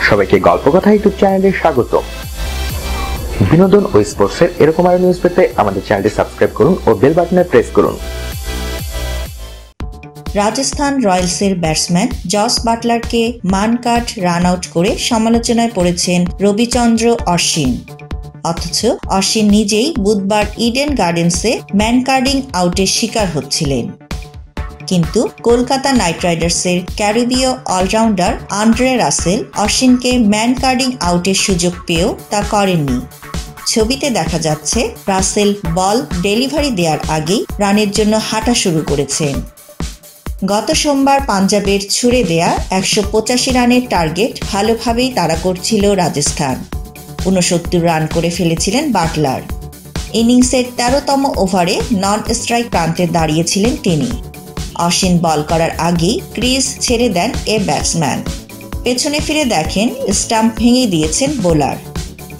সবাইকে গল্পকথা ইউটিউব চ্যানেলে স্বাগত। বিনোদন ও স্পোর্টসের এরকম আরো নিউজ পেতে আমাদের চ্যানেলটি সাবস্ক্রাইব করুন ও বেল বাটনে প্রেস করুন। রাজস্থান রয়্যালসের ব্যাটসম্যান জস বাটলারকে মান কাট রান আউট করে সমালোচনায় পড়েছেন রবিচন্দ্র অশ্বিন। অথচ অশ্বিন নিজেই বুধবার ইডেন গার্ডেন্সে ম্যান কার্ডিং আউটের শিকার হচ্ছিলেন। কিন্তু কলকাতা নাইট রাইডার্সের ক্যারিবীয় অলরাউন্ডার আন্দ্রে রাসেল অশ্বিনকে ম্যান কার্ডিং আউটের সুযোগ পেয়েও তা করেননি। ছবিতে দেখা যাচ্ছে রাসেল বল ডেলিভারি দেওয়ার আগেই রানের জন্য হাঁটা শুরু করেছেন। গত সোমবার পাঞ্জাবের ছুড়ে দেয়া 185 রানের টার্গেট ভালোভাবেই তাড়া করছিল রাজস্থান। 69 রান করে ফেলেছিলেন বাটলার। ইনিংসের 13তম ওভারে নন স্ট্রাইক প্রান্তে দাঁড়িয়েছিলেন তিনি। অশ্বিন বল করার আগেই ক্রিজ ছেড়ে দেন এ ব্যাটসম্যান। পেছনে ফিরে দেখেন স্টাম্প ভেঙে দিয়েছেন বোলার।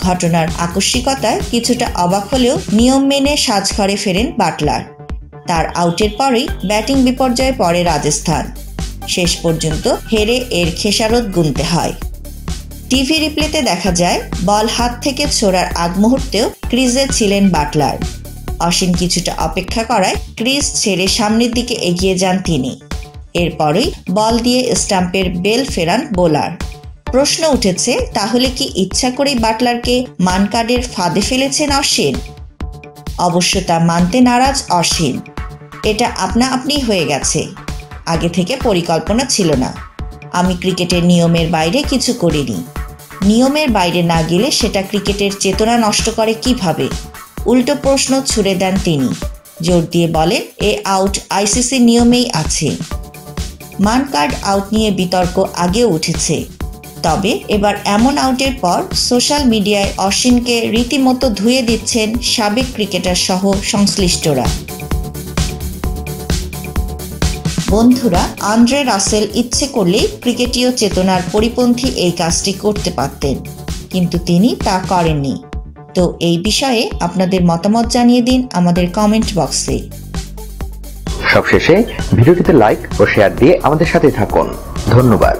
ঘটনার আকস্মিকতায় কিছুটা অবাক হলেও নিয়ম মেনে সাজঘরে ফেরেন বাটলার। তার আউটের পরেই ব্যাটিং বিপর্যয়ে পড়ে রাজস্থান। শেষ পর্যন্ত হেরে এর খেসারত গুনতে হয়। টিভি রিপ্লেতে দেখা যায় বল হাত থেকে ছোড়ার আগ মুহূর্তেও ক্রিজে ছিলেন বাটলার। অশ্বিন কিছুটা অপেক্ষা করায় ক্রিজ ছেড়ে সামনের দিকে এগিয়ে যান তিনি। এরপরই বল দিয়ে স্টাম্পের বেল ফেরান বোলার। প্রশ্ন উঠেছে, তাহলে কি ইচ্ছা করেই বাটলারকে মান কার্ডের ফাঁদে ফেলেছেন অশ্বিন? অবশ্য তা মানতে নারাজ অশ্বিন। এটা আপনা আপনি হয়ে গেছে, আগে থেকে পরিকল্পনা ছিল না। আমি ক্রিকেটের নিয়মের বাইরে কিছু করিনি। নিয়মের বাইরে না গেলে সেটা ক্রিকেটের চেতনা নষ্ট করে কিভাবে? উল্টো প্রশ্ন ছুড়ে দেন তিনি। জোর দিয়ে বলেন, এ আউট আইসিসি নিয়মেই আছে। মান কার্ড আউট নিয়ে বিতর্ক আগেও উঠেছে, তবে এবার এমন আউটের পর সোশ্যাল মিডিয়ায় অশ্বিনকে রীতিমতো ধুয়ে দিচ্ছেন সাবেক ক্রিকেটার সহ সংশ্লিষ্টরা। বন্ধুরা, আন্দ্রে রাসেল ইচ্ছে করলেই ক্রিকেটীয় চেতনার পরিপন্থী এই কাজটি করতে পারতেন, কিন্তু তিনি তা করেননি। তো এই বিষয়ে আপনাদের মতামত জানিয়ে দিন আমাদের কমেন্ট বক্সে। সবশেষে ভিডিওটিতে লাইক ও শেয়ার দিয়ে আমাদের সাথে থাকুন। ধন্যবাদ।